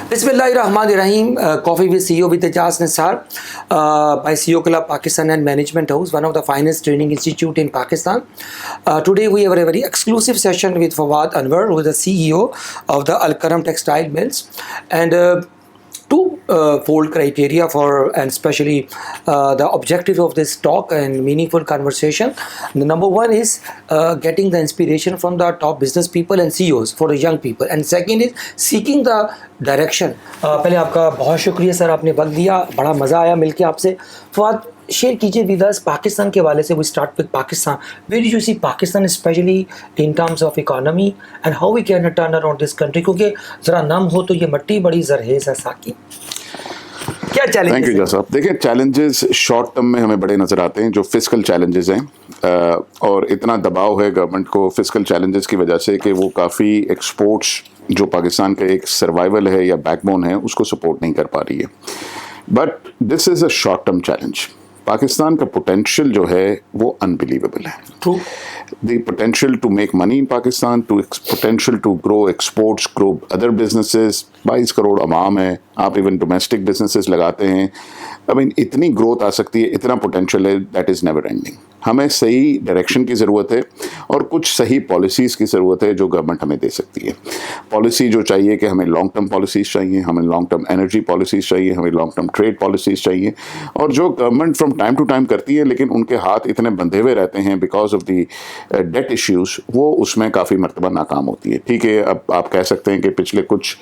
Bismillahirrahmanirrahim. Coffee with CEO with Ijaz Nisar by CEO Club Pakistan and Management House, one of the finest training institute in Pakistan. Today we have a very exclusive session with Fawad Anwar, who is the CEO of the Al-Karam Textile Mills, and two-fold criteria for, and especially the objective of this talk and meaningful conversation. The number one is getting the inspiration from the top business people and CEOs for the young people, and second is seeking the direction. पहले आपका बहुत शुक्रिया sir, आपने वक्त दिया, बड़ा मज़ा आया मिलके आपसे. फवाद, शेयर कीजिए विद अस पाकिस्तान के हवाले से. We start with Pakistan. Where do you see Pakistan specially in terms of economy and how we can turn around this country, क्योंकि ज़रा नम हो तो ये मट्टी बड़ी जरहेज़ है साकी. क्या चैलेंजेस? थैंक यू इजाज़ साहब. देखिए, चैलेंजेस शॉर्ट टर्म में हमें बड़े नज़र आते हैं, जो फिस्कल चैलेंजेस हैं, और इतना दबाव है गवर्नमेंट को फिस्कल चैलेंजेस की वजह से कि वो काफ़ी एक्सपोर्ट्स जो पाकिस्तान का एक सर्वाइवल है या बैकबोन है उसको सपोर्ट नहीं कर पा रही है. But this is a short term challenge. Pakistan का पोटेंशियल जो है वो अनबिलीवेबल है. True. The potential to make money in Pakistan, potential to grow exports, grow other businesses. 22 crore अवाम है, आप इवन डोमेस्टिक बिजनेसेस लगाते हैं. आई मीन इतनी ग्रोथ आ सकती है, इतना पोटेंशियल है, दैट इज़ नेवर एंडिंग. हमें सही डायरेक्शन की ज़रूरत है और कुछ सही पॉलिसीज़ की ज़रूरत है जो गवर्नमेंट हमें दे सकती है. पॉलिसी जो चाहिए कि हमें लॉन्ग टर्म पॉलिसीज़ चाहिए, हमें लॉन्ग टर्म एनर्जी पॉलिसीज़ चाहिए, हमें लॉन्ग टर्म ट्रेड पॉलिसीज़ चाहिए, और जो government from time to time करती है लेकिन उनके हाथ इतने बंधे हुए रहते हैं because of the debt issues, वो उसमें काफ़ी मरतबा नाकाम होती है. ठीक है, अब आप कह सकते हैं कि पिछले कुछ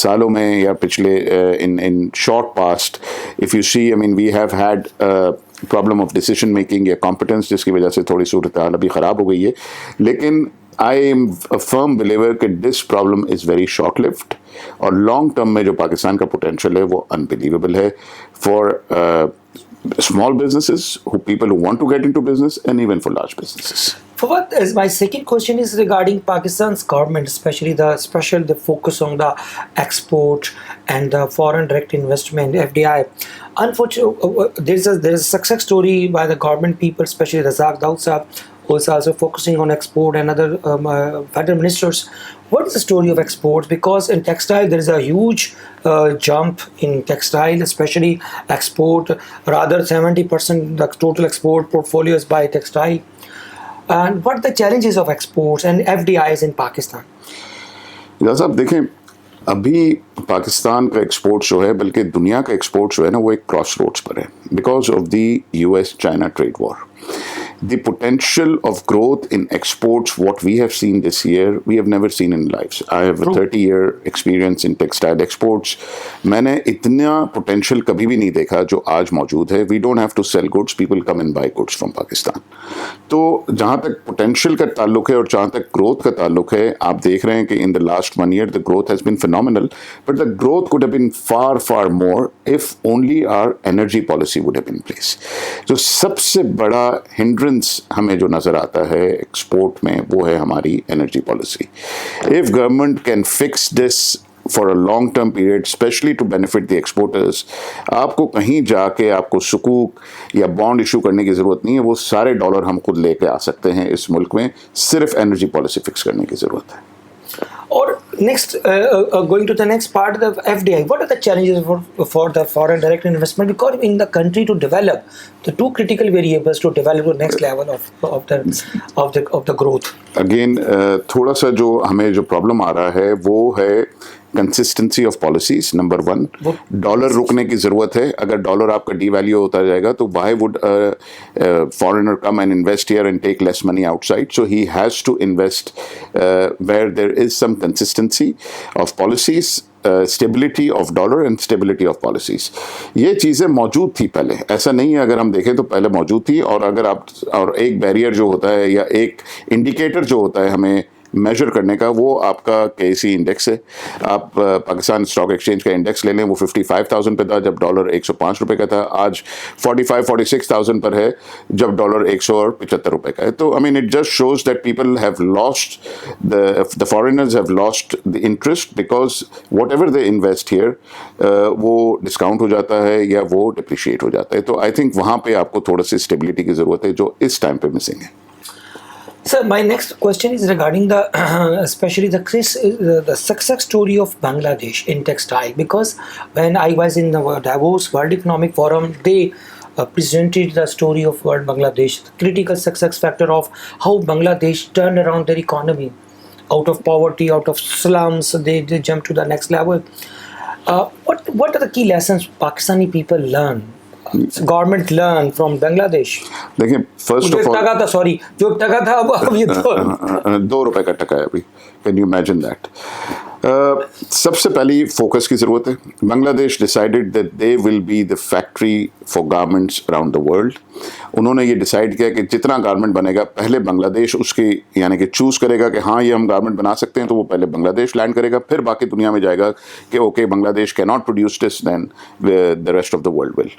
सालों में या पिछले in short past, if you see, I mean we have had problem of decision making या कॉम्पिटेंस, जिसकी वजह से थोड़ी सूरत हाल अभी ख़राब हो गई है. लेकिन I am a firm believer कि this problem is very short lived, और लॉन्ग टर्म में जो पाकिस्तान का पोटेंशियल है वो अनबिलीवेबल है फॉर small businesses, people who want to get into business, and even for large businesses. Fawad, my second question is regarding Pakistan's government, especially the focus on the export and the foreign direct investment (FDI). Unfortunately, there's a success story by the government people, especially Razak Daud Saab, who is also focusing on export, and other federal ministers. What is the story of exports? Because in textile there is a huge jump in textile, especially export. Rather 70% the total export portfolio is by textile. And what are the challenges of exports and FDIs in Pakistan? साहब देखें, अभी पाकिस्तान का export जो है, बल्कि दुनिया का export जो है ना, वो एक क्रॉस रोड्स पर है because of the US China trade war. The potential of growth in exports, what we have seen this year, we have never seen in lives. I have a 30-year experience in textile exports. मैंने इतना potential कभी भी नहीं देखा जो आज मौजूद है. We don't have to sell goods, people come and buy goods from Pakistan. तो जहाँ तक potential का ताल्लुक है और जहाँ तक growth का ताल्लुक है, आप देख रहे हैं कि in the last 1 year the growth has been phenomenal, but the growth could have been far more if only our energy policy would have been in place. जो सबसे बड़ा hindrance हमें जो नज़र आता है एक्सपोर्ट में, वो है हमारी energy policy. If government can fix this for a long term period, specially to benefit the exporters, आपको कहीं जाके आपको सुकूक या बॉन्ड इशू करने की ज़रूरत नहीं है. वो सारे डॉलर हम खुद लेके आ सकते हैं इस मुल्क में, सिर्फ एनर्जी पॉलिसी फिक्स करने की ज़रूरत है. Or next, going to the next part, the FDI. What are the challenges for the foreign direct investment? Because in the country to develop, the two critical variables to develop the next level of the growth. Again, थोड़ा सा जो हमें जो problem आ रहा है वो है consistency of policies. Number 1, dollar रुकने की ज़रूरत है. अगर डॉलर आपका डीवैल्यू होता जाएगा तो why would foreigner come and invest here and take less money outside. So he has to invest where there is some consistency of policies, stability of dollar and stability of policies. ये चीज़ें मौजूद थी पहले, ऐसा नहीं है. अगर हम देखें तो पहले मौजूद थी, और अगर आप, और एक बैरियर जो होता है या एक इंडिकेटर जो होता है हमें मेजर करने का, वो आपका KC इंडेक्स है. आप पाकिस्तान स्टॉक एक्सचेंज का इंडेक्स ले लें, वो 55,000 पे था जब डॉलर 105 रुपये का था. आज 46,000 पर है जब डॉलर 175 रुपये का है. तो I mean it just shows that people have lost, the foreigners have lost the interest because what ever they invest here वो डिस्काउंट हो जाता है या वो डिप्रिशिएट हो जाता है. तो आई थिंक वहाँ पर आपको थोड़ा सी स्टेबिलिटी की ज़रूरत है जो इस टाइम पर मिसिंग है. sir, my next question is regarding the especially the success story of Bangladesh in textile, because when I was in the Davos World Economic Forum, they presented the story of World Bangladesh, the critical success factor of how Bangladesh turned around their economy out of poverty, out of slums. They jumped to the next level. What are the key lessons Pakistani people learn, government learn from Bangladesh? देखिए, first of all टका था, sorry, जो टका था अब ये तो ₹2 का टका है अभी. Can you imagine that? सबसे पहली फोकस की ज़रूरत है. Bangladesh decided that they will be the factory for garments around the world. उन्होंने ये डिसाइड किया कि जितना गारमेंट बनेगा पहले बांग्लादेश उसकी यानी कि चूज़ करेगा कि हाँ ये हम गारमेंट बना सकते हैं, तो वो पहले बांग्लादेश लैंड करेगा, फिर बाकी दुनिया में जाएगा कि okay Bangladesh can not produce this, then the rest of the world will.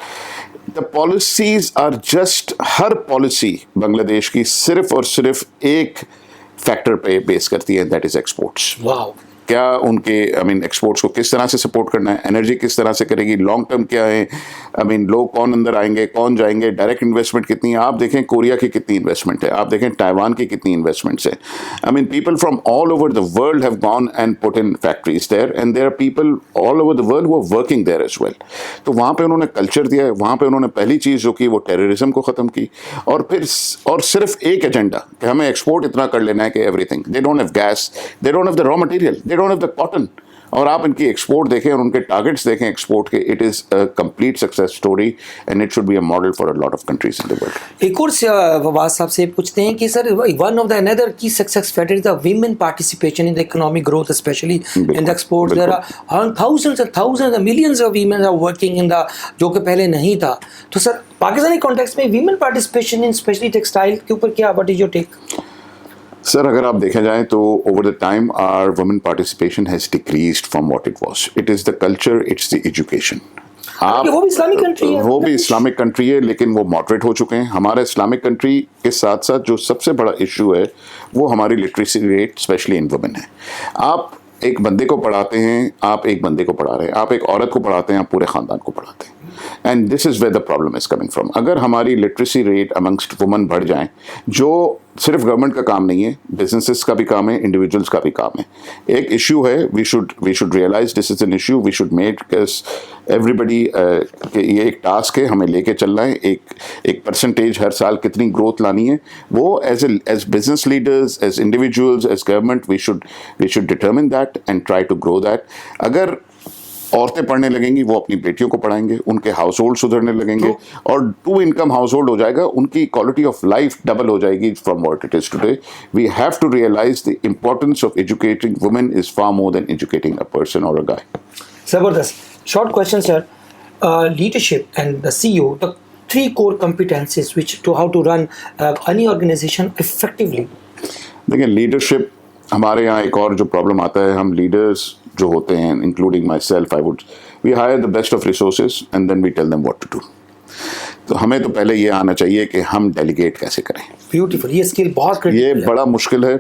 The policies are just, हर पॉलिसी बांग्लादेश की सिर्फ और सिर्फ एक फैक्टर पे बेस करती है, दैट इज एक्सपोर्ट्स. वाओ. क्या उनके एक्सपोर्ट्स को किस तरह से सपोर्ट करना है, एनर्जी किस तरह से करेगी, लॉन्ग टर्म क्या है, लोग कौन अंदर आएंगे, कौन जाएंगे, डायरेक्ट इन्वेस्टमेंट कितनी है. आप देखें कोरिया की कितनी इन्वेस्टमेंट है, आप देखें ताइवान की कितनी इन्वेस्टमेंट्स है. People from all over the world have gone and put in factories there, and there are people all over the world who are working there as well. तो वहाँ पे उन्होंने कल्चर दिया है. वहाँ पे उन्होंने पहली चीज़ जो की वो टेररिज्म को ख़त्म की, और फिर और सिर्फ एक एजेंडा कि हमें एक्सपोर्ट इतना कर लेना है कि everything. They don't have gas, they don't have the raw material, they don't have the cotton. और आप इनकी एक्सपोर्ट देखें और उनके टारगेट्स देखें एक्सपोर्ट के, it is a complete success story and it should be a model for a lot of countries in the world. एक और फवाद साहब से पूछते हैं कि sir, one of the another key success factor is the women participation in the economic growth, specially in the export. There are thousands millions of women are working in the, जो कि पहले नहीं था. तो सर पाकिस्तानी कॉन्टेक्स्ट में women participation in specially textile के ऊपर क्या, what is your take? Sir, अगर आप देखा जाए तो over the time our women participation has decreased from what it was. It is the culture, it's the education. वो भी इस्लामिक कंट्री है, वो भी इस्लामिक कंट्री है, लेकिन वो मॉडरेट हो चुके हैं. हमारे इस्लामिक कंट्री के साथ साथ जो सबसे बड़ा इशू है वो हमारी literacy rate specially in women है. आप एक बंदे को पढ़ाते हैं, आप एक बंदे को पढ़ा रहे हैं, आप एक औरत को पढ़ाते हैं, आप पूरे ख़ानदान को पढ़ाते हैं. And this is where the problem is coming from. अगर हमारी लिटरेसी रेट अमंगस्ट वुमेन बढ़ जाए, जो सिर्फ गवर्नमेंट का काम नहीं है, बिजनेसेस का भी काम है, इंडिविजुअल्स का भी काम है. एक इशू है, we should realize this is an issue, we should make everybody, ये एक टास्क है, हमें लेके चलना है. एक परसेंटेज हर साल कितनी ग्रोथ लानी है, वो as business leaders, as individuals, as government we should determine that and try to grow that. अगर औरतें पढ़ने लगेंगी, वो अपनी बेटियों को पढ़ाएंगे, उनके हाउस होल्ड सुधरने लगेंगे, और 2 इनकम हाउस होल्ड हो जाएगा, उनकी क्वालिटी ऑफ लाइफ डबल हो जाएगी from what it is today. We have to realize the importance of educating women is far more than educating a person और अ गाय. जबरदस्त. Short question sir, leadership and the CEO, the 3 core competencies which to how to run any organization effectively. देखिए, leadership, हमारे यहाँ एक और जो problem आता है, हम लीडर्स जो होते हैं, including myself, we hire the best of resources and then we tell them what to do. तो हमें तो पहले ये आना चाहिए कि हम डेलीगेट कैसे करें. ब्यूटीफुल. ये स्किल बहुत क्रिटिकल है, ये बड़ा मुश्किल है,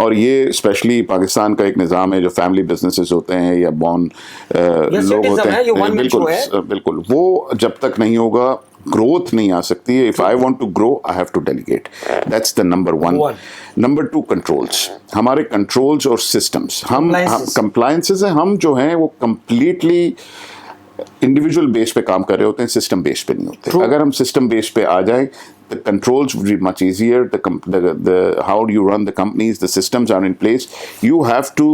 और ये स्पेशली पाकिस्तान का एक निज़ाम है, जो फैमिली बिजनेसेस होते हैं या बॉर्न लोग होते हैं, बिल्कुल वो जब तक नहीं होगा, ग्रोथ नहीं आ सकती है. If I want to grow, I have to delegate. That's the number 1. Number 2, controls. हमारे कंट्रोल्स और सिस्टम्स, हम कंप्लायंसेस हैं, हम जो हैं वो कंप्लीटली इंडिविजुअल बेस पे काम कर रहे होते हैं, सिस्टम बेस पे नहीं होते. अगर हम सिस्टम बेस पे आ जाएं, the controls will be much easier. The how do you run the companies? The systems are in place. You have to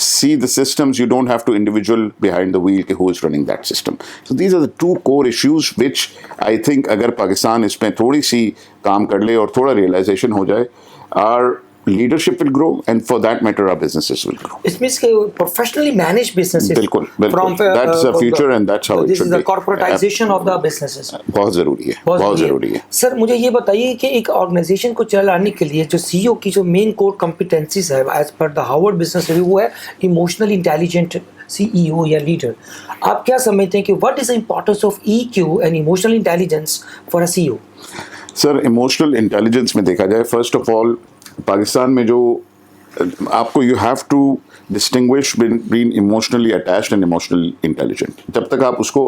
see the systems. You don't have to individual behind the wheel who is running that system. So these are the 2 core issues which I think अगर पाकिस्तान इसमें थोड़ी सी काम कर ले और थोड़ा realization हो जाए, our leadership will grow, and for that matter our businesses will grow. It means professionally managed businesses. बिल्कुल. That's the future and that's how it should be. This is the corporatization of the businesses. बहुत ज़रूरी है. Sir मुझे ये बताइए कि एक organisation को चलाने के लिए जो CEO की जो मेन कोर कॉम्पिटेंसीज है, as per the Harvard business review, वो है इमोशनली इंटेलिजेंट CEO या लीडर. आप क्या समझते हैं कि what is the importance of EQ and emotional intelligence for a CEO? Sir, emotional intelligence में देखा जाए, फर्स्ट ऑफ ऑल पाकिस्तान में जो आपको you have to distinguish between emotionally attached and emotionally intelligent. जब तक आप उसको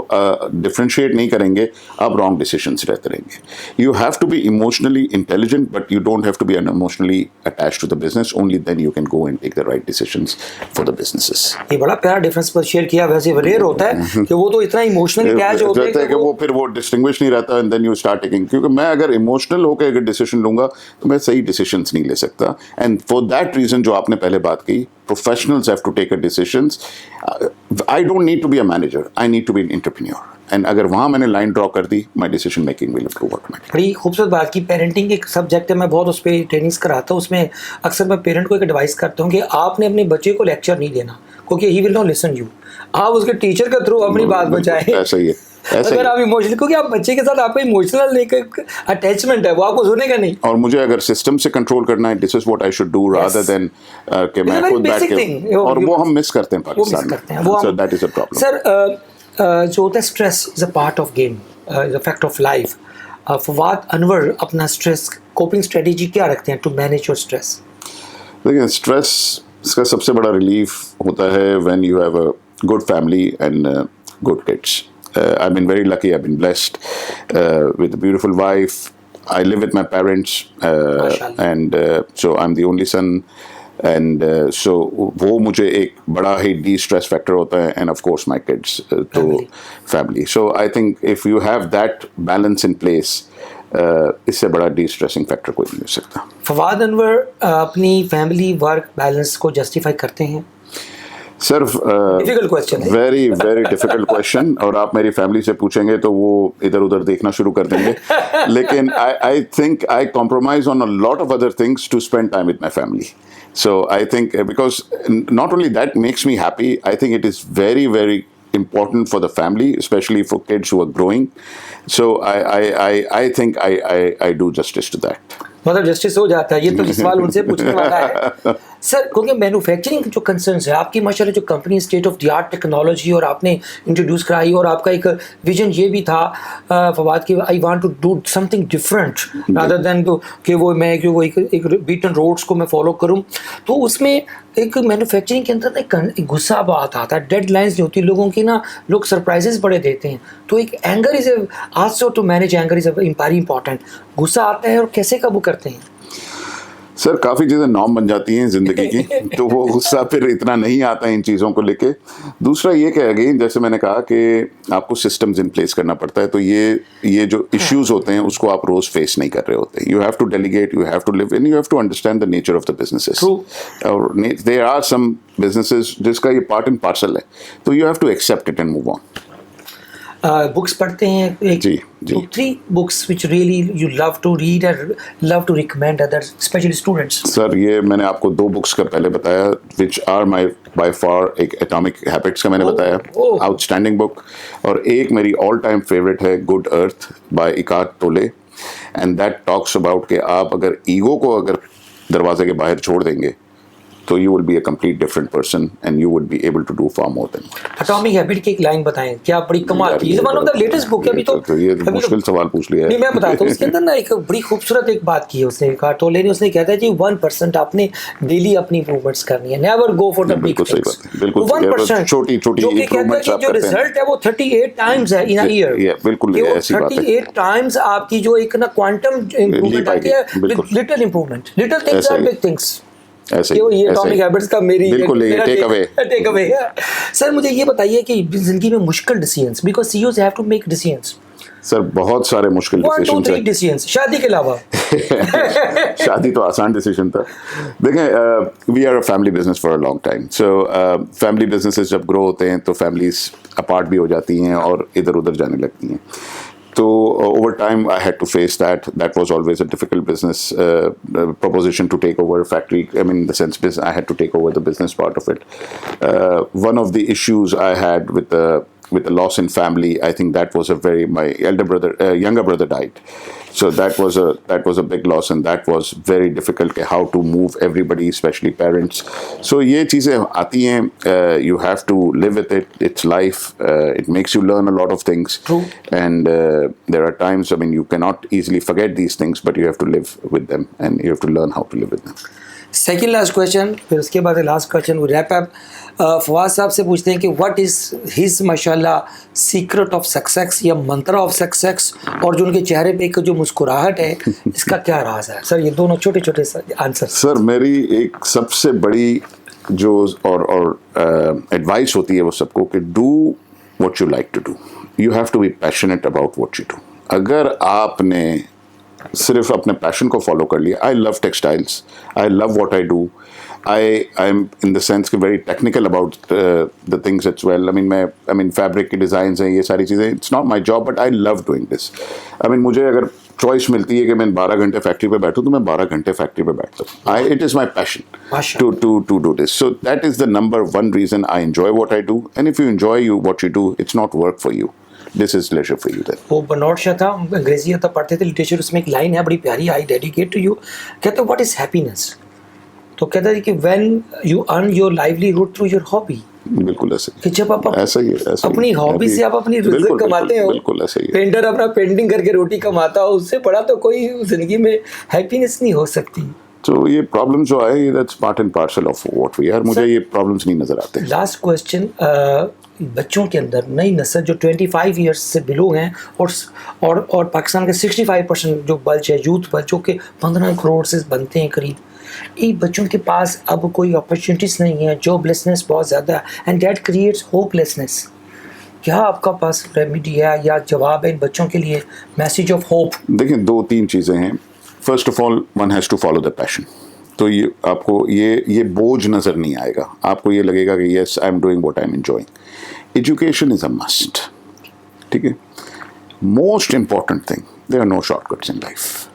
differentiate नहीं करेंगे, आप wrong decisions लेते रहेंगे. You have to be emotionally intelligent, but you don't have to be emotionally attached to the business. Only then you can go and take the right decisions for the businesses. ये बड़ा प्यारा difference पर share किया. वैसे rare होता है कि वो तो इतना इमोशनली अटैच होते हैं कि वो फिर वो डिस्टिंग्विश नहीं रहता and then you start taking. क्योंकि मैं अगर इमोशनल होकर अगर डिसीजन लूंगा तो मैं सही डिसीजंस नहीं ले सकता. एंड फॉर दैट रीजन जो आपने पहले बात की, professionals have to take a decisions. I don't need to be a manager. I need to be an entrepreneur. And अगर वहाँ मैंने लाइन ड्रॉ कर दी, my decision making will improve automatically. बड़ी खूबसूरत बात की. पेरेंटिंग एक सब्जेक्ट है, मैं बहुत उस पर ट्रेनिंग्स कराता हूँ. उसमें अक्सर मैं पेरेंट को एक एडवाइस करता हूँ कि आपने अपने बच्चे को लेक्चर नहीं देना, क्योंकि he will not listen you. आप उसके टीचर के थ्रू अपनी बात बचाएं. ऐसा ही है. अगर आप इमोशनल, क्योंकि आप बच्चे के साथ आपका इमोशनल एक अटैचमेंट है, वो आपको सुनेगा नहीं. और मुझे अगर सिस्टम से कंट्रोल करना है, this is what I should do rather than कि मैं खुद बैठ के. और वो हम मिस करते हैं पाकिस्तान में. So that is a problem. Sir जो होता है stress is a part of game, is a fact of life. Fawad Anwar अपना स्ट्रेस कोपिंग स्ट्रेटेजी क्या रखते हैं टू मैनेज योर स्ट्रेस? देखिए, स्ट्रेस इसका सबसे बड़ा रिलीफ होता है when you have a good family and good kids. I've been very lucky. I've been blessed with a beautiful wife. I live with my parents, and so I'm the only son. And so वो मुझे एक बड़ा ही de-stress factor होता है. And of course my kids, तो family. So I think if you have that balance in place, इससे बड़ा de-stressing factor कोई नहीं हो सकता. फवाद अनवर अपनी फैमिली वर्क बैलेंस को जस्टिफाई करते हैं? सर, डिफिकल्ट क्वेश्चन है. Very very difficult question. और आप मेरी फैमिली से पूछेंगे तो वो इधर उधर देखना शुरू कर देंगे. लेकिन I think I compromise on a lot of other things to spend time with my family. So I think because not only that makes me happy, I think it is very, very important for the family, especially for kids who are growing. So I think I do justice to that. मतलब justice हो जाता है. ये तो सवाल उनसे पूछने वाला है. सर, क्योंकि मैन्युफैक्चरिंग जो कंसर्न्स है आपकी, माशाल्लाह जो company state of the art technology और आपने इंट्रोड्यूस कराई, और आपका एक विजन ये भी था फवाद कि I want to do something different rather than कि वो मैं कि वो एक बीटन रोड्स को मैं फॉलो करूं. तो उसमें एक मैन्युफैक्चरिंग के अंदर एक गुस्सा बात आता है. डेडलाइंस जो होती है लोगों की ना, लोग सरप्राइजेस बड़े देते हैं. तो एक anger is also to manage anger is very important. गुस्सा आता है और कैसे काबू करते हैं? सर, काफ़ी चीज़ें नॉर्म बन जाती हैं ज़िंदगी की, तो वो गुस्सा फिर इतना नहीं आता है इन चीज़ों को लेके. दूसरा ये कि अगेन जैसे मैंने कहा कि आपको सिस्टम्स इन प्लेस करना पड़ता है. तो ये जो इश्यूज होते हैं उसको आप रोज़ फेस नहीं कर रहे होते. You have to delegate, you have to live in, you have to understand the nature of the businesses. और देयर आर सम बिजनेसेस जिसका ये पार्ट एंड पार्सल है, तो you have to accept it and move on. Books पढ़ते हैं? जी. 3 books which really you love to read and love to recommend others, especially students. Sir, ये मैंने आपको 2 बुक्स का पहले बताया, which are my by far. एक एटॉमिक हैबिट्स का मैंने बताया, आउटस्टैंडिंग बुक. और एक मेरी ऑल टाइम फेवरेट है, गुड अर्थ बाय इकार्ट टोले. एंड दैट टॉक्स अबाउट कि आप अगर ईगो को अगर दरवाजे के बाहर छोड़ देंगे तो you will be a complete different person and you would be able to do far more than. Atomic habit की एक लाइन बताएं, क्या बड़ी कमाल की. ये one of the latest book है. अभी तो ये मुश्किल सवाल पूछ लिया है. नहीं, मैं बताता हूँ. उसके अंदर ना एक बड़ी खूबसूरत एक बात की है उसने, कहा टोले ने, उसने कहता है जी 1% आपने डेली अपनी इंप्रूवमेंट्स करनी है. Never go for the big things. बिल्कुल 1% छोटी इंप्रूवमेंट्स आप जो रिजल्ट है वो 38 टाइम्स है इन अ ईयर. बिल्कुल ऐसी बात है. 38 टाइम्स आपकी जो एक ना क्वांटम इंप्रूवमेंट आती है, little improvement. Little things are big things. ऐसे ये एटॉमिक हैबिट्स का बिल्कुल टेक अवे. सर, मुझे ये बताइए कि जिंदगी में मुश्किल decisions, because CEOs have to make decisions. Sir, बहुत सारे मुश्किल डिसीजंस शादी के अलावा. शादी तो आसान डिसीजन था. देखें, we are a family business for a long time. So family businesses जब ग्रो होते हैं तो फैमिलीज अपार्ट भी हो जाती हैं और इधर उधर जाने लगती हैं. So over time, I had to face that. That was always a difficult business proposition to take over a factory. I mean, in the sense, I had to take over the business part of it. One of the issues I had with the loss in family, I think that was my younger brother died. So that was a big loss, and that was very difficult. How to move everybody, especially parents. So ये चीजें आती हैं. You have to live with it. It's life. It makes you learn a lot of things. True. And there are times, I mean, you cannot easily forget these things, but you have to live with them, and you have to learn how to live with them. Second last question, फिर उसके बाद last question वो wrap up. Fawad साहब से पूछते हैं कि what is his माशाल्लाह सीक्रेट ऑफ सक्सेस या मंत्रा ऑफ सक्सेस, और जो उनके चेहरे पे एक जो मुस्कुराहट है इसका क्या राज है? सर ये दोनों छोटे छोटे आंसर। सर मेरी एक सबसे बड़ी जो और एडवाइस होती है वो सबको कि do what you like to do, you have to be passionate about what you do. अगर आपने सिर्फ अपने पैशन को फॉलो कर लिया, I love textiles, I love what I do, I am in the sense कि very technical about the things as well. I mean fabric की designs हैं, ये सारी चीज़ें, it's not my job but I love doing this. मुझे अगर choice मिलती है कि मैं 12 घंटे फैक्ट्री पे बैठूं तो मैं 12 घंटे फैक्ट्री पे बैठता हूँ। It is my passion to do this, so that is the number one reason I enjoy what I do. And if you enjoy what you do, it's not work for you, this is leisure for you. वो बनौट शाह था, अंग्रेजी था, पढ़ते थे literature, उसमें एक line है बड़ी प्यारी, आई डेडिकेट टू यू। कहते व्हाट इज हैप्पीनेस, तो कहता है कि when you earn your livelihood through your hobby. बिल्कुल ऐसे कि जब आप ऐसा ही है, अपनी हॉबी से आप अपनी रिज़्क कमाते हो। बिल्कुल ऐसे ही है। पेंटर अपना पेंटिंग करके रोटी कमाता हो, उससे बड़ा तो कोई जिंदगी में हैप्पीनेस नहीं हो सकती। तो ये प्रॉब्लम जो आए, that's part and parcel of what we are. मुझे ये प्रॉब्लम्स नहीं नजर आते। लास्ट क्वेश्चन, बच्चों के अंदर नई नस्ल जो 25 ईयर्स से बिलो हैं और पाकिस्तान के 65% जो बल्ज है यूथ बल्ज, जो कि 15 करोड़ से बनते हैं करीब, इन बच्चों के पास अब कोई अपॉर्चुनिटीज़ नहीं है, जॉबलेसनेस बहुत ज़्यादा है, एंड दैट क्रिएट्स होपलेसनेस। क्या आपका पास रेमेडी है या जवाब है इन बच्चों के लिए, मैसेज ऑफ होप? देखिए, 2-3 चीज़ें हैं। First of all, one has to follow the passion. तो ये आपको ये बोझ नज़र नहीं आएगा, आपको ये लगेगा कि yes I am doing what I am enjoying. Education is a must, ठीक है। Most important thing, there are no shortcuts in life,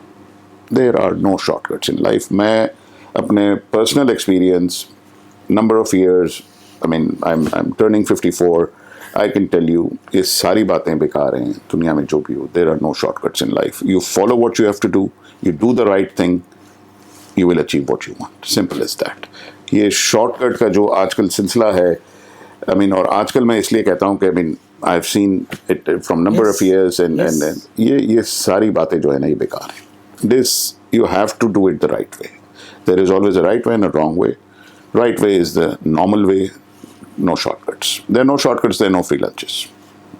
there are no shortcuts in life. मैं अपने personal experience, number of years, I am turning 54, I can tell you ये सारी बातें बेकार हैं दुनिया में जो भी हो। There are no shortcuts in life, you follow what you have to do, you do the right thing, you will achieve what you want, simple as that। ये शॉर्टकट का जो आजकल सिलसिला है, और आजकल मैं इसलिए कहता हूँ कि I've seen it from number of years and ये सारी बातें जो है ना ये बेकार है। This you have to do it the right way, there is always a right way and a wrong way। Right way is the normal way, no shortcuts, there are no shortcuts, there are no free lunches,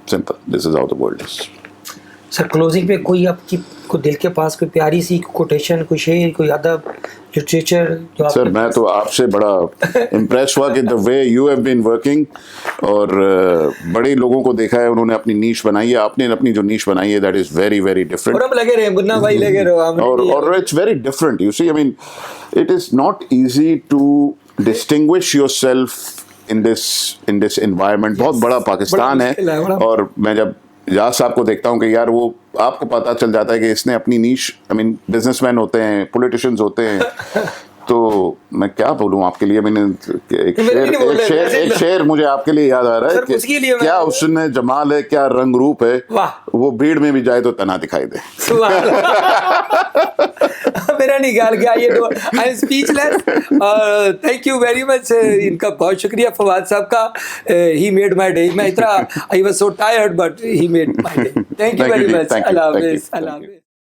simple, this is how the world is। Sir closing पे कोई आपकी को दिल के पास कोई प्यारी सी quotation, कोई शेर, कोई अदब, लिटरेचर जो आप... सर मैं तो आपसे बड़ा इम्प्रेस हुआ कि the way you have been working, और बड़े लोगों को देखा है उन्होंने अपनी नीश बनाई है, आपने अपनी जो नीश बनाई है that is very very different. और हम लगे रहे मुन्ना भाई लगे रहो, और it's very different, you see. It is not easy to distinguish yourself in this environment. बहुत बड़ा पाकिस्तान है, और मैं जब इजाज साहब को देखता हूँ कि यार वो आपको पता चल जाता है कि इसने अपनी नीश, बिजनेसमैन होते हैं, पॉलिटिशियंस होते हैं, तो मैं क्या बोलूँ आपके लिए। मैंने एक शेर मुझे आपके लिए याद आ रहा है कि क्या उसने जमाल है, क्या रंग रूप है, वो भीड़ में भी जाए तो तना दिखाई दे। मेरा निकाल गया ये दो, I am speechless. Thank you very much, इनका बहुत शुक्रिया फवाद साहब का। He made my day. मैं इतना I was so tired but he made my day. Thank you very much. Allah हाफिज़।